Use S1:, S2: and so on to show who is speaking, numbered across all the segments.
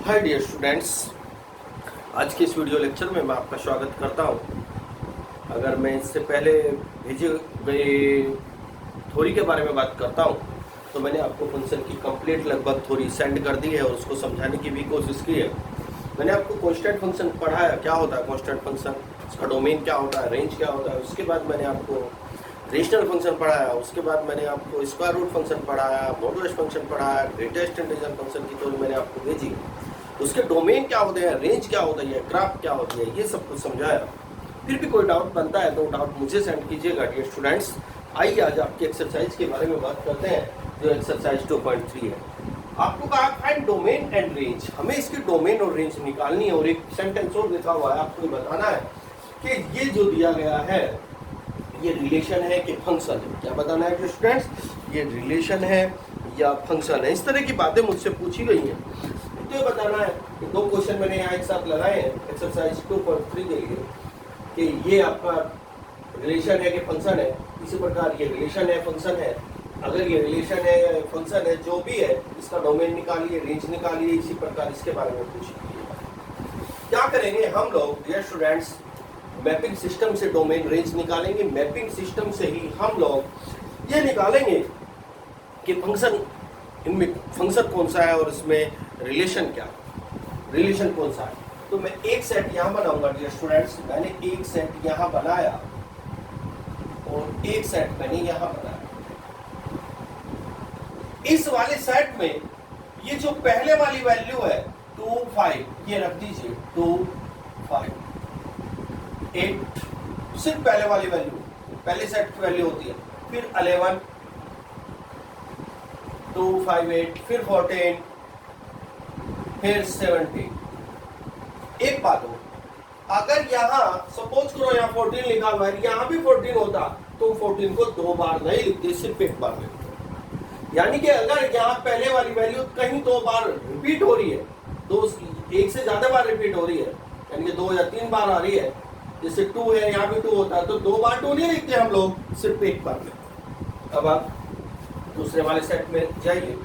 S1: Hi dear students, आज के इस वीडियो लेक्चर में मैं आपका स्वागत करता हूं। अगर मैं इससे पहले भेजे गए थ्योरी के बारे में बात करता हूं तो मैंने आपको फंक्शन की कंप्लीट लगभग थ्योरी सेंड कर दी है और उसको समझाने की भी कोशिश की है। मैंने आपको कांस्टेंट फंक्शन पढ़ाया, क्या होता है कांस्टेंट फंक्शन, उसका डोमेन क्या होता है, रेंज क्या होता है। उसके बाद मैंने आपको रेशनल फंक्शन पढ़ाया, उसके बाद मैंने आपको स्क्वायर रूट फंक्शन पढ़ाया, मॉडुलस फंक्शन पढ़ाया, ग्रेटेस्ट इंटीजर फंक्शन की थ्योरी मैंने आपको भेजी। उसके डोमेन क्या होते हैं, रेंज क्या होता है, ग्राफ क्या होती है, ये सब कुछ समझाया। फिर भी कोई डाउट बनता है तो डाउट मुझे सेंड कीजिएगा डियर स्टूडेंट्स। आइए आज आपकी एक्सरसाइज के बारे में बात करते हैं, जो एक्सरसाइज 2.3 है। आपको कहा फाइंड डोमेन एंड रेंज, हमें इसकी डोमेन और रेंज निकालनी है। और एक सेंटेंस और लिखा हुआ है, आपको बताना है कि ये जो दिया गया है ये रिलेशन है कि फंक्शन है। क्या बताना है स्टूडेंट्स, ये रिलेशन है या फंक्शन है। इस तरह की बातें मुझसे पूछी गई हैं, तो ये बताना है कि दो क्वेश्चन मैंने यहाँ एक साथ लगाए हैं एक्सरसाइज 2.3 के लिए कि ये आपका रिलेशन है कि फंक्शन है। इसी प्रकार ये रिलेशन है, फंक्शन है। अगर ये रिलेशन है या फंक्शन है, जो भी है, इसका डोमेन निकालिए, रेंज निकालिए। इसी प्रकार इसके बारे में पूछिए। क्या करेंगे हम लोग डियर स्टूडेंट्स, मैपिंग सिस्टम से डोमेन रेंज निकालेंगे। मैपिंग सिस्टम से ही हम लोग ये निकालेंगे कि फंक्शन, इनमें फंक्शन कौन सा है और इसमें रिलेशन क्या, रिलेशन कौन सा है। तो मैं एक सेट यहाँ बनाऊंगा डियर स्टूडेंट्स। मैंने एक सेट यहाँ बनाया और एक सेट मैंने यहाँ बनाया। इस वाले सेट में ये जो पहले वाली वैल्यू है 2 5, ये रख दीजिए 2 5 8, सिर्फ पहले वाली वैल्यू, पहले सेट की वैल्यू होती है। फिर 11 2 5 8, फिर 14, फिर 17। एक बात हो, अगर यहाँ सपोज करो यहाँ 14 लिखा हुआ है, यहाँ भी 14 होता तो 14 को 2 बार नहीं लिखते, सिर्फ एक बार लिखते। यानी कि अगर यहाँ पहले वाली वैल्यू कहीं 2 बार रिपीट हो रही है, एक से ज्यादा बार रिपीट हो रही है, यानी कि 2 या 3 बार आ रही है, जैसे 2 है, यहाँ भी 2 होता है, तो 2 बार 2 नहीं लिखते हम लोग, सिर्फ एक बार लिखते। अब आप दूसरे वाले सेट में जाइए।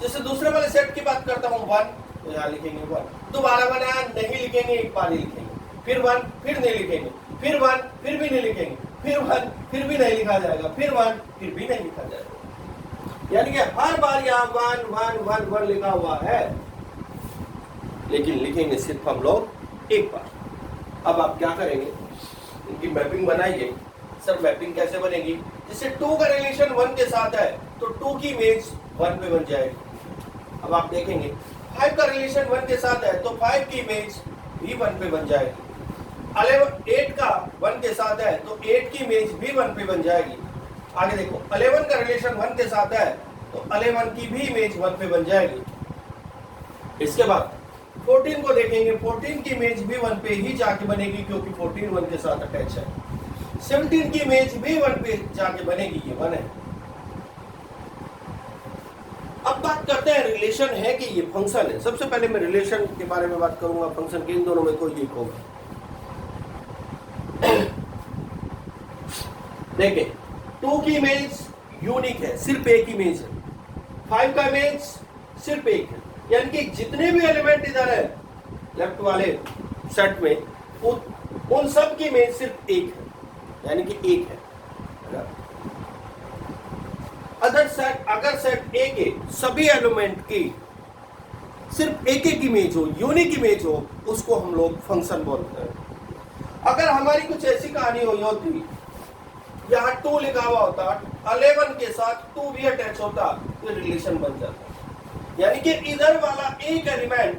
S1: जैसे दूसरे वाले सेट की बात करता हूँ 1, तो यहाँ लिखेंगे 1। दोबारा 1 यहाँ नहीं लिखेंगे, एक बार ही लिखेंगे। फिर 1, फिर नहीं लिखेंगे। फिर 1, फिर भी नहीं लिखेंगे। फिर 1, फिर भी नहीं लिखा जाएगा। फिर 1, फिर भी नहीं लिखा जाएगा। यानी कि हर बार यहाँ 1 1 1 1 लिखा हुआ है, लेकिन लिखेंगे सिर्फ हम लोग एक बार। अब आप क्या करेंगे, इनकी मैपिंग बनाइए। सर मैपिंग कैसे बनेगी, जैसे 2 का रिलेशन 1 के साथ है तो 2 की इमेज 1 पे बन जाएगी। अब आप देखेंगे 5 का रिलेशन 1 के साथ है तो 5 की इमेज भी 1 पे बन जाएगी। 8 का 1 के साथ है तो 8 की इमेज भी 1 पे बन जाएगी। आगे देखो 11 का रिलेशन 1 के साथ है तो 11 की भी इमेज 1 पे बन जाएगी। इसके बाद 14 को देखेंगे, 14 की इमेज भी 1 पे ही जाके बनेगी, क्योंकि 14 1 के साथ अटैच है। 17 की इमेज भी 1 पे जाके बनेगी, ये 1 है। अब बात करते हैं रिलेशन है कि ये फंक्शन है। सबसे पहले मैं रिलेशन के बारे में बात करूंगा, फंक्शन के। इन दोनों में कोई एक होगा। देखिए 2 की इमेज यूनिक है, सिर्फ एक इमेज है। 5 का इमेज सिर्फ एक है, यानी कि जितने भी एलिमेंट इधर है लेफ्ट वाले सेट में, उन सब की इमेज सिर्फ एक है, यानी कि एक है। अगर सेट ए के सभी एलिमेंट की सिर्फ एक एक इमेज हो, यूनिक इमेज हो, उसको हम लोग फंक्शन बोलते हैं। अगर हमारी कुछ ऐसी कहानी हुई होती, यहाँ 2 लिखा हुआ होता, 11 के साथ 2 भी अटैच होता, तो रिलेशन बन जाता। यानी कि इधर वाला एक एलिमेंट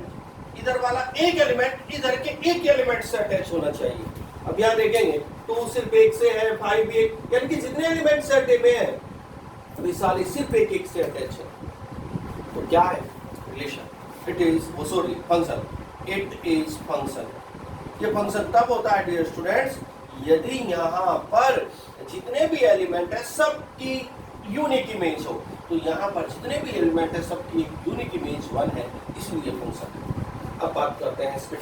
S1: इधर के एक एलिमेंट से अटैच होना चाहिए। अब यहाँ देखेंगे 2 सिर्फ एक से है, 5 भी एक, यानी कि जितने एलिमेंट सेट ए में है वे सारे सिर्फ एक एक से अटैच है। तो क्या है relation, it is function. It is function. ये फंक्शन तब होता है डियर स्टूडेंट्स, यदि यहाँ पर जितने भी एलिमेंट है सबकी यूनिक इमेज हो। तो यहाँ पर जितने भी एलिमेंट है सबकी यूनिक इमेज 1 है, इसलिए फंक्शन है। अब बात करते हैं इसके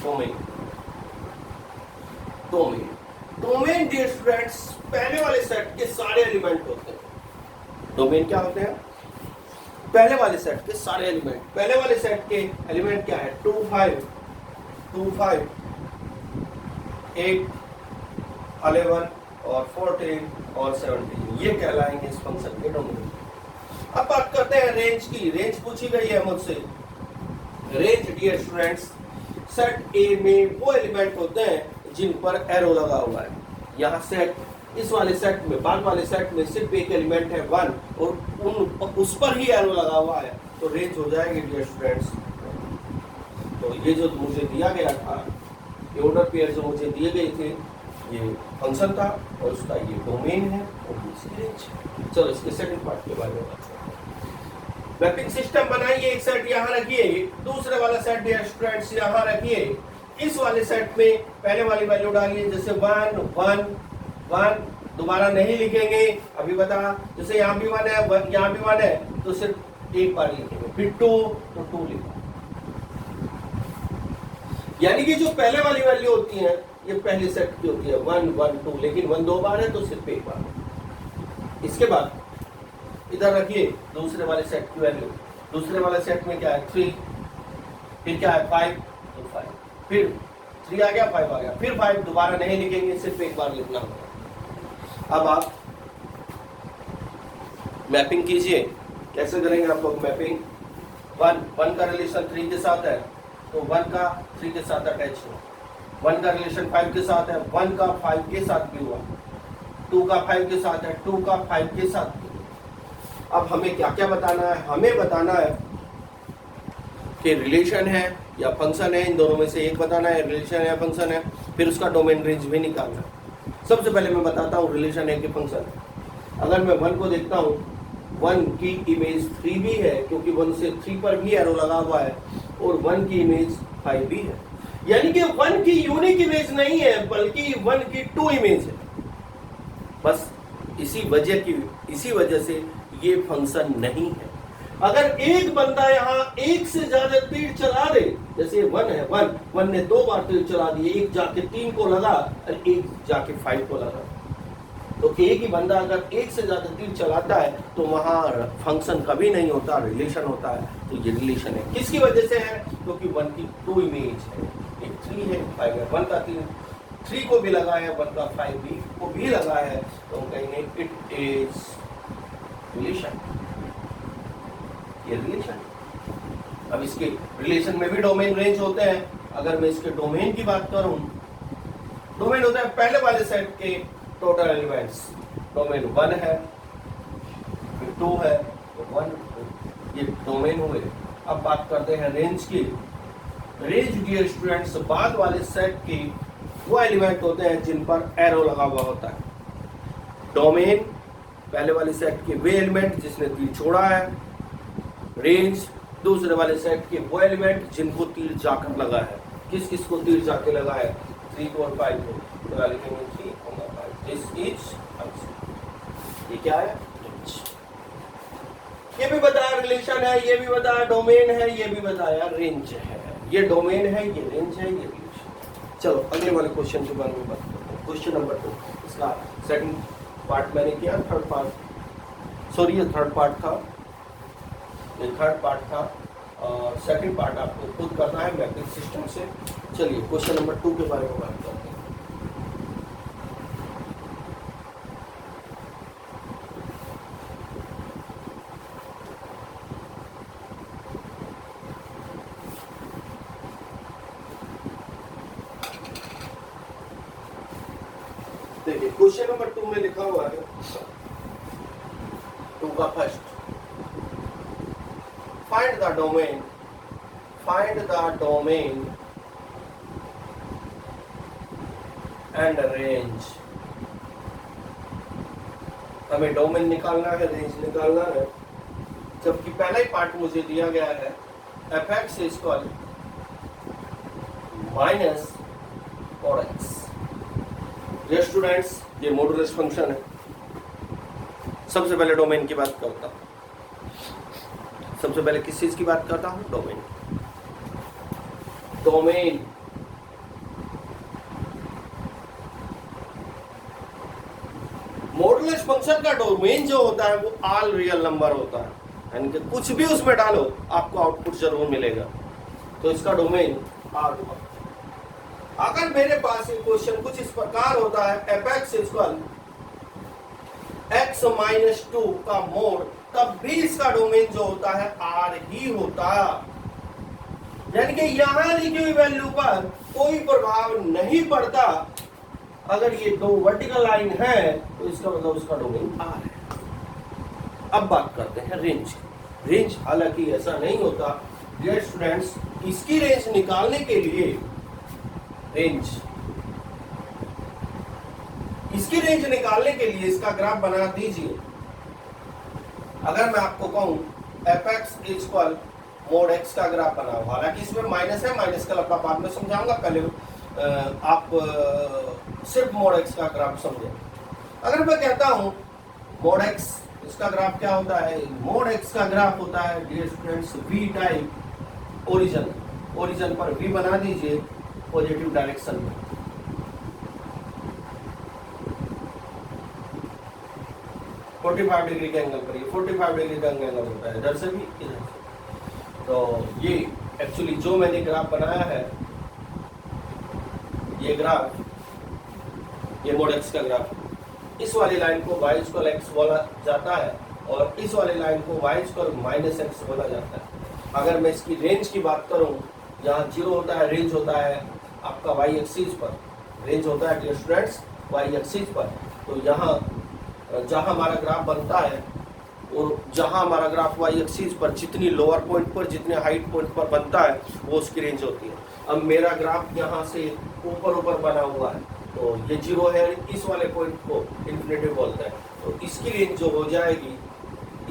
S1: डोमेन डियर स्टूडेंट्स, पहले वाले सेट के सारे एलिमेंट होते हैं। डोमेन क्या होते हैं, पहले वाले सेट के सारे एलिमेंट, पहले वाले सेट के एलिमेंट क्या है, 2 5 8 11 और 14 और 17, ये कहलाएंगे इस फंक्शन के डोमेन। अब बात करते हैं रेंज की। रेंज पूछी गई है मुझसे। Range dear students, set A में वो एलिमेंट होते हैं जिन पर एरो लगा हुआ है। यहाँ सेट, इस वाले सेट में, बाद वाले सेट में सिर्फ एक एलिमेंट है 1 और उस पर ही एरो लगा हुआ है, तो रेंज हो जाएगी डियर स्टूडेंट्स। तो ये जो मुझे दिया गया था, ये ऑर्डर पेयर जो मुझे दिए गए थे, ये फंक्शन था और उसका ये डोमेन है और दूसरी रेंज। चलो इसके सेकंड पार्ट के बारे में बात करते हैं। मैपिंग सिस्टम बनाइए, एक सेट यहाँ रखिए, दूसरे वाला सेट डियर स्टूडेंट्स यहाँ रखिए। इस वाले सेट में पहले वाली वैल्यू डालिए, जैसे 1 1 1, दोबारा नहीं लिखेंगे, अभी बता। जैसे यहाँ भी 1 है, यहाँ भी 1 है, तो सिर्फ एक बार लिखेंगे। फिर 2 तो 2 लिखो। यानी कि जो पहले वाली वैल्यू होती है ये पहले सेट की होती है 1 1 2, लेकिन 1 2 बार है तो सिर्फ एक बार। इसके बाद इधर रखिए दूसरे वाले सेट की वैल्यू। दूसरे वाले सेट में क्या है, 3, फिर क्या है 5, तो 5, फिर 3 आ गया, 5 आ गया, फिर 5, दोबारा नहीं लिखेंगे, सिर्फ एक बार लिखना होगा। अब आप मैपिंग कीजिए। कैसे करेंगे आप लोग मैपिंग? 1 का रिलेशन 3 के साथ है तो 1 का 3 के साथ अटैच हुआ। 1 का रिलेशन 5 के साथ है, 1 का 5 के साथ भी हुआ। 2 का 5 के साथ है, 2 का 5 के साथ भी हुआ। अब हमें क्या क्या बताना है? हमें बताना है कि रिलेशन है या फंक्शन है, इन दोनों में से एक बताना है, रिलेशन है या फंक्शन है। फिर उसका डोमेन रेंज भी निकालना है। सबसे पहले मैं बताता हूँ रिलेशन है कि फंक्शन है। अगर मैं 1 को देखता हूँ, 1 की इमेज 3 भी है, क्योंकि 1 से 3 पर भी एरो लगा हुआ है, और 1 की इमेज 5 भी है। यानी कि 1 की यूनिक इमेज नहीं है, बल्कि 1 की 2 इमेज है। बस इसी वजह से ये फंक्शन नहीं है। अगर एक बंदा यहाँ एक से ज्यादा तीर चला दे, जैसे 1 है, 1 ने 2 बार तीर चला दिए, एक जाके 3 को लगा और एक जाके 5 को लगा, तो एक ही बंदा अगर एक से ज्यादा तीर चलाता है तो वहां फंक्शन कभी नहीं होता, रिलेशन होता है। तो ये रिलेशन है, किसकी वजह से है? क्योंकि 1 की 2 इमेज है, एक 3 है, 5 है। 1 का 3 को भी लगा है, 1 का 5 भी को भी लगा है, तो हम कहेंगे इट इज रिलेशन। ये रिलेशन। अब इसके रिलेशन में भी डोमेन रेंज होते हैं। अगर मैं इसके डोमेन की बात करूं, डोमेन होता है पहले वाले सेट के टोटल एलिमेंट्स। डोमेन 1 है, फिर 2 है, तो 1 ये डोमेन हुए। अब बात करते हैं रेंज की। रेंज डियर स्टूडेंट्स, बाद वाले सेट के वो एलिमेंट होते हैं जिन पर एरो लगा हुआ होता है। डोमेन पहले वाले सेट के वे एलिमेंट जिसने तीर छोड़ा है। रेंज दूसरे वाले सेट के वो एलिमेंट जिनको तीर जाकर लगा है। किस किस को तीर जाके लगा है? 3 को और 5 को। तो लिखेंगे 3 और 5। दिस इज ये क्या है? ये भी बताया रिलेशन है, ये भी बताया डोमेन है, ये भी बताया रेंज है। ये डोमेन है, ये रेंज है, ये रिलेशन। चलो अगले वाले क्वेश्चन के बारे में बात करते हैं। क्वेश्चन नंबर 2, इसका सेकंड पार्ट मैंने किया, थर्ड पार्ट, ये थर्ड पार्ट था, ये थर्ड पार्ट था, और सेकंड पार्ट आपको खुद करना है मैपिंग सिस्टम से। चलिए क्वेश्चन नंबर 2 के बारे में बात करते हैं। देखिए क्वेश्चन नंबर 2 में लिखा हुआ है, 2 का first, find the domain and range। हमें डोमेन निकालना है, रेंज निकालना है, जबकि पहला ही पार्ट मुझे दिया गया है fx is equal माइनस और x। ये स्टूडेंट्स, ये मॉडुलस फंक्शन है। सबसे पहले डोमेन की बात करता हूं। सबसे पहले किस चीज की बात करता हूं? डोमेन। डोमेन मॉडुलस फंक्शन का डोमेन जो होता है वो ऑल रियल नंबर होता है यानी कि कुछ भी उसमें डालो आपको आउटपुट जरूर मिलेगा। तो इसका डोमेन आर हुआ। अगर मेरे पास ये क्वेश्चन कुछ इस प्रकार होता है, एपेक्स इक्वल x-2 का मोड, तब भी इसका डोमेन जो होता है आर ही होता। यानी कि यहां लिखी हुई वैल्यू पर कोई प्रभाव नहीं पड़ता। अगर ये दो वर्टिकल लाइन है तो इसका मतलब उसका डोमेन आर है। अब बात करते हैं रेंज। रेंज हालांकि ऐसा नहीं होता डियर स्टूडेंट्स, इसकी रेंज निकालने के लिए इसकी रेंज निकालने के लिए इसका ग्राफ बना दीजिए। अगर मैं आपको कहूं एपेक्स इक्वल मोड एक्स का ग्राफ बनाओ, हालांकि इसमें माइनस है, माइनस का लफड़ा बाद में समझाऊंगा, पहले आप सिर्फ मोड एक्स का ग्राफ समझे। अगर मैं कहता हूं मोड एक्स, इसका ग्राफ क्या होता है? मोड एक्स का ग्राफ होता है dear students we type origin. Origin पर वी बना दीजिए पॉजिटिव डायरेक्शन में। फोर्टी 45 डिग्री के एंगल पर, ये 45 डिग्री का एंगल होता है, इधर से भी इधर से। तो ये एक्चुअली जो मैंने ग्राफ बनाया है, ये ग्राफ, ये मोड एक्स का ग्राफ, इस वाली लाइन को y इक्वल x बोला जाता है और इस वाली लाइन को y इक्वल माइनस एक्स बोला जाता है। अगर मैं इसकी रेंज की बात करूं, यहाँ 0 होता है, रेंज होता है आपका y एक्सिस पर, रेंज होता है डियर स्टूडेंट्स y एक्सिस पर। तो यहाँ जहाँ हमारा ग्राफ बनता है और जहाँ हमारा ग्राफ y एक्सिस पर जितनी लोअर पॉइंट पर, जितने हाइट पॉइंट पर बनता है, वो उसकी रेंज होती है। अब मेरा ग्राफ यहाँ से ऊपर बना हुआ है, तो ये 0 है, इस वाले पॉइंट को इन्फिनिटी बोलते हैं। तो इसकी रेंज जो हो जाएगी,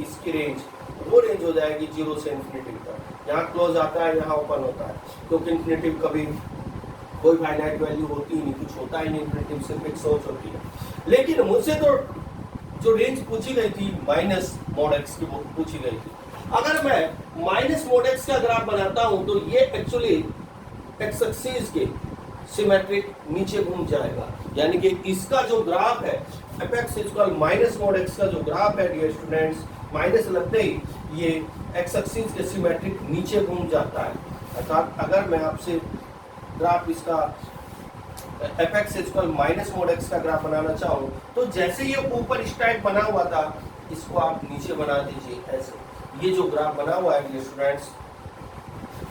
S1: इसकी रेंज वो रेंज हो जाएगी 0 से इन्फिनिटी तक। यहाँ क्लोज आता है, यहाँ ओपन होता है, क्योंकि इन्फिनिटी कभी कोई फाइनाइट वैल्यू होती ही नहीं, कुछ होता ही नहीं, इन्फिनिटी सिर्फ एक सोच होती है। लेकिन मुझसे तो जो रेंज पूछी गई थी माइनस मोड एक्स की पूछी गई थी। अगर मैं माइनस मोड एक्स का ग्राफ बनाता हूं तो ये एक्चुअली एक्स एक्सिस के सिमेट्रिक नीचे घूम जाएगा। यानी कि इसका जो ग्राफ है apex equal minus mode x का जो ग्राफ है डियर स्टूडेंट्स, माइनस लगते ही ये एक्स एक्सिस के सिमेट्रिक नीचे घूम जाता है। अर्थात अगर मैं आपसे ग्राफ इसका apex equal minus mode x का ग्राफ बनाना चाहूँ, तो जैसे ये ऊपर इस टाइप बना हुआ था, इसको आप नीचे बना दीजिए ऐसे। ये जो ग्राफ बना हुआ है स्टूडेंट्स,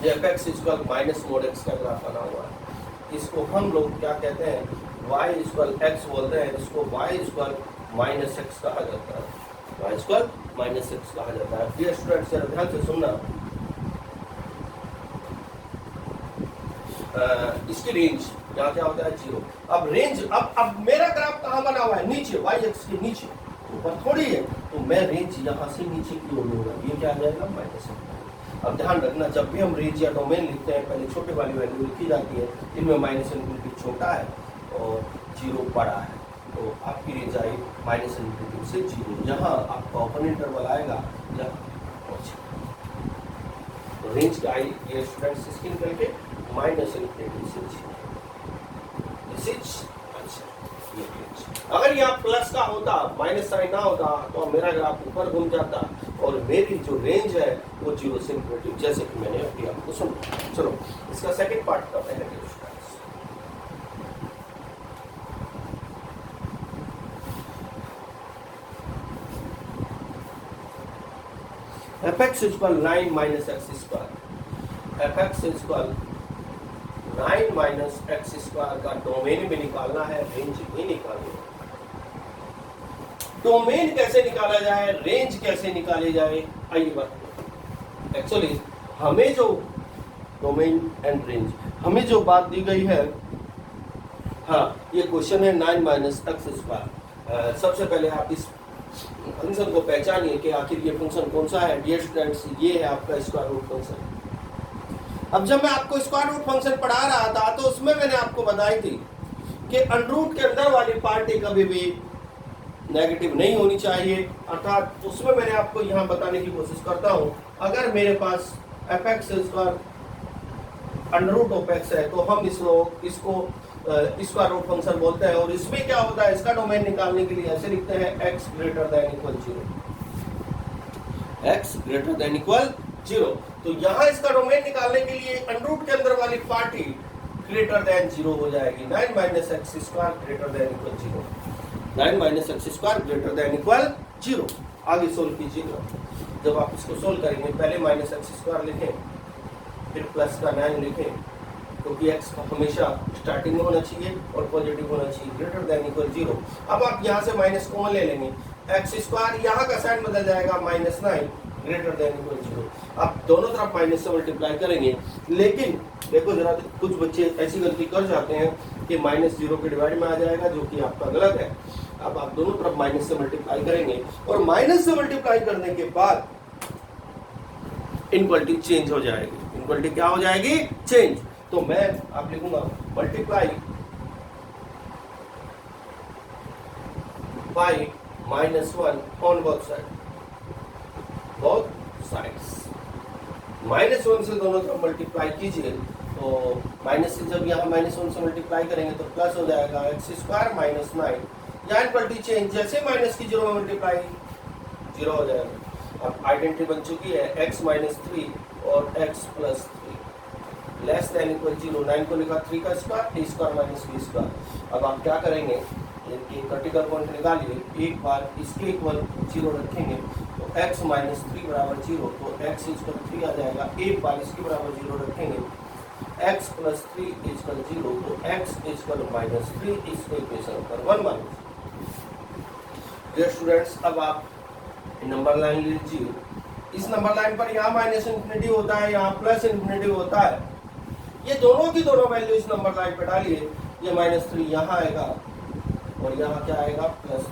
S1: ये apex equal minus mode x का ग्राफ बना हुआ है, इसको हम लोग क्या कहते हैं, y इक्वल x बोलते हैं, इसको y इक्वल माइनस एक्स कहा जाता है, y इक्वल माइनस एक्स कहा जाता है। डियर स्टूडेंट्स जरा ध्यान से सुनना, इसकी रेंज यहाँ क्या होता है 0। अब रेंज, अब मेरा ग्राफ कहाँ बना हुआ है? नीचे, y एक्स के नीचे, ऊपर थोड़ी है। तो मैं रेंज यहाँ से नीचे की ओर लूंगा, ये क्या आ जाएगा माइनस। अब ध्यान रखना, जब भी हम रेंज या डोमेन लिखते हैं, पहले छोटे वाली वैल्यू लिखी जाती है, इनमें माइनस इन्फिनिटी छोटा है और 0 बड़ा है, तो आपकी रेंज आई माइनस इन्फिनिटी से 0। यहाँ आपका ओपन इंटरवल आएगा, तो रेंज का आई ये स्टूडेंट्स इसकी निकल के माइनस इन्फिनिटी से 0। अगर यहाँ प्लस का होता, माइनस साइन ना होता, तो मेरा ग्राफ ऊपर घूम जाता और मेरी जो रेंज है वो 0 से इन्फिनिटी, जैसे कि मैंने अभी आपको सुना। चलो इसका सेकंड पार्ट करते हैं। Apex equal 9 minus x square, apex equal 9 minus x square का डोमेन भी निकालना है, रेंज भी निकालनी है। डोमेन कैसे निकाला जाए, रेंज कैसे निकाली जाए, आइए बात। एक्चुअली हमें जो डोमेन एंड रेंज, हमें जो बात दी गई है, हाँ ये क्वेश्चन है 9 माइनस एक्स स्क्वायर। सबसे पहले आप इस फंक्शन को पहचानिए कि आखिर ये फंक्शन कौन सा है। डियर स्टूडेंट्स, ये है आपका स्क्वायर रूट फंक्शन। अब जब मैं आपको स्क्वायर रूट फंक्शन पढ़ा रहा था तो उसमें मैंने आपको बताई थी कि अंडर के अंदर वाली पार्टी कभी भी नेगेटिव नहीं होनी चाहिए। अर्थात उसमें मैंने आपको यहाँ बताने की कोशिश करता हूँ, अगर मेरे पास F X square under root of X है तो हम इसको स्क्वायर रूट फंक्शन बोलते हैं। और इसमें क्या होता है, इसका डोमेन निकालने के लिए ऐसे लिखते हैं x greater than equal 0, x greater than equal 0। तो यहाँ इसका डोमेन निकालने के लिए अंडरूट के अंदर वाली पार्टी ग्रेटर देन 0 हो जाएगी। 9 minus x square greater than equal 0, 9 minus x square greater than equal 0। आगे सोल्व कीजिएगा। जब आप इसको सोल्व करेंगे पहले माइनस एक्स स्क्वायर लिखें, फिर प्लस का 9 लिखें, क्योंकि x हमेशा स्टार्टिंग में होना चाहिए और पॉजिटिव होना चाहिए, ग्रेटर देन इक्वल 0। अब आप यहाँ से माइनस कॉमन ले लेंगे, एक्स स्क्वायर यहाँ का साइन बदल जाएगा -9 ग्रेटर देन इक्वल 0। आप दोनों तरफ माइनस से मल्टीप्लाई करेंगे, लेकिन देखो जरा कुछ बच्चे ऐसी गलती कर जाते हैं कि -0 के डिवाइड में आ जाएगा, जो कि आपका गलत है। अब आप दोनों तरफ माइनस से मल्टीप्लाई करेंगे और माइनस से मल्टीप्लाई करने के बाद इनक्वालिटी चेंज हो जाएगी। इनक्वालिटी क्या हो जाएगी? चेंज। तो मैं आप लिखूंगा multiply by -1 on both side, both sides. -1 से दोनों तरफ मल्टीप्लाई कीजिए, तो माइनस से जब यहाँ -1 से मल्टीप्लाई करेंगे तो प्लस हो जाएगा एक्स स्क्वायर -9। यहाँ इक्वलिटी चेंज, जैसे माइनस की 0 में मल्टीप्लाई 0 हो जाएगा। अब आइडेंटिटी बन चुकी है x -3 और x + 3 लेस देन इक्वल 0। 9 को लिखा 3 का square, a square minus b square. अब आप क्या करेंगे, इनकी क्रिटिकल पॉइंट निकालिए, एक बार इसके इक्वल 0 रखेंगे तो x -3 बराबर 0, तो x = 3 आ जाएगा। एक बार इसके बराबर 0 रखेंगे, x + 3 = 0, तो x = -3। इसको इक्वेशन नंबर 1 मान लीजिए। डियर स्टूडेंट्स, अब आप नंबर लाइन लीजिए। इस नंबर लाइन पर यहाँ -∞ होता है, यहाँ +∞ होता है। ये दोनों की दोनों वैल्यू इस नंबर लाइन पे डालिए, ये -3 यहाँ आएगा और यहाँ क्या आएगा +3।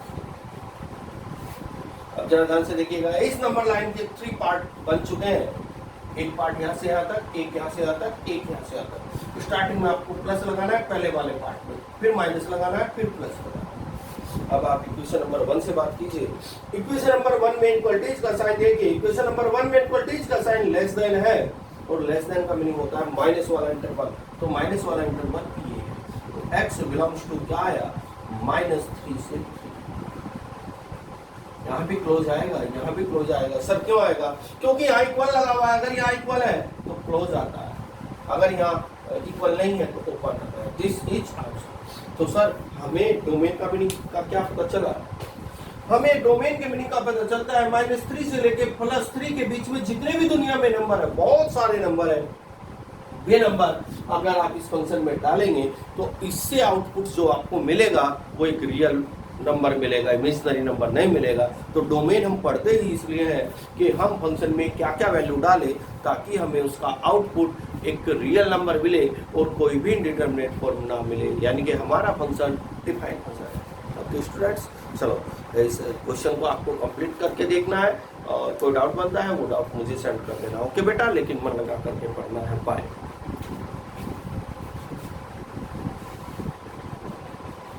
S1: अब जरा ध्यान से देखिएगा, इस नंबर लाइन के 3 पार्ट बन चुके हैं। एक पार्ट यहाँ से यहाँ तक, एक यहाँ से यहाँ तक, एक यहाँ से यहाँ तक। स्टार्टिंग में आपको प्लस लगाना है पहले वाले पार्ट में, फिर माइनस लगाना है, फिर प्लस लगाना है। अब आप इक्वेशन नंबर 1 से बात कीजिए। इक्वेशन नंबर 1 में इक्वलिटीज का साइन देखिए। इक्वेशन नंबर 1 में इक्वलिटीज का साइन लेस देन है, और लेस देन का मीनिंग होता है माइनस वाला इंटरवल। तो माइनस वाला इंटरवल ये है, तो x बिलोंग्स टू क्या आया, -3 से 3। यहाँ भी क्लोज आएगा, यहाँ भी क्लोज आएगा। सर क्यों आएगा? क्योंकि यहाँ इक्वल लगा हुआ है। अगर यहाँ इक्वल है तो क्लोज आता है, अगर यहाँ इक्वल नहीं है तो ओपन आता है। This is answer. तो सर हमें डोमेन का मीनिंग का क्या पता चला? हमें डोमेन के मीनिंग का पता चलता है -3 से लेके +3 के बीच में जितने भी दुनिया में नंबर है, बहुत सारे नंबर है, ये नंबर अगर आप इस फंक्शन में डालेंगे तो इससे आउटपुट जो आपको मिलेगा वो एक रियल नंबर मिलेगा, इमेजिनरी नंबर नहीं मिलेगा। तो डोमेन हम पढ़ते ही इसलिए है कि हम फंक्शन में क्या क्या वैल्यू डालें ताकि हमें उसका आउटपुट एक रियल नंबर मिले और कोई भी इंडिटरमिनेट फॉर्म ना मिले, यानी कि हमारा फंक्शन डिफाइन फंक्शन है। तो स्टूडेंट्स, चलो इस क्वेश्चन को आपको कंप्लीट करके देखना है, और कोई डाउट बनता है वो डाउट मुझे सेंड कर देना। ओके बेटा, लेकिन मन लगा करके पढ़ना है। बाय।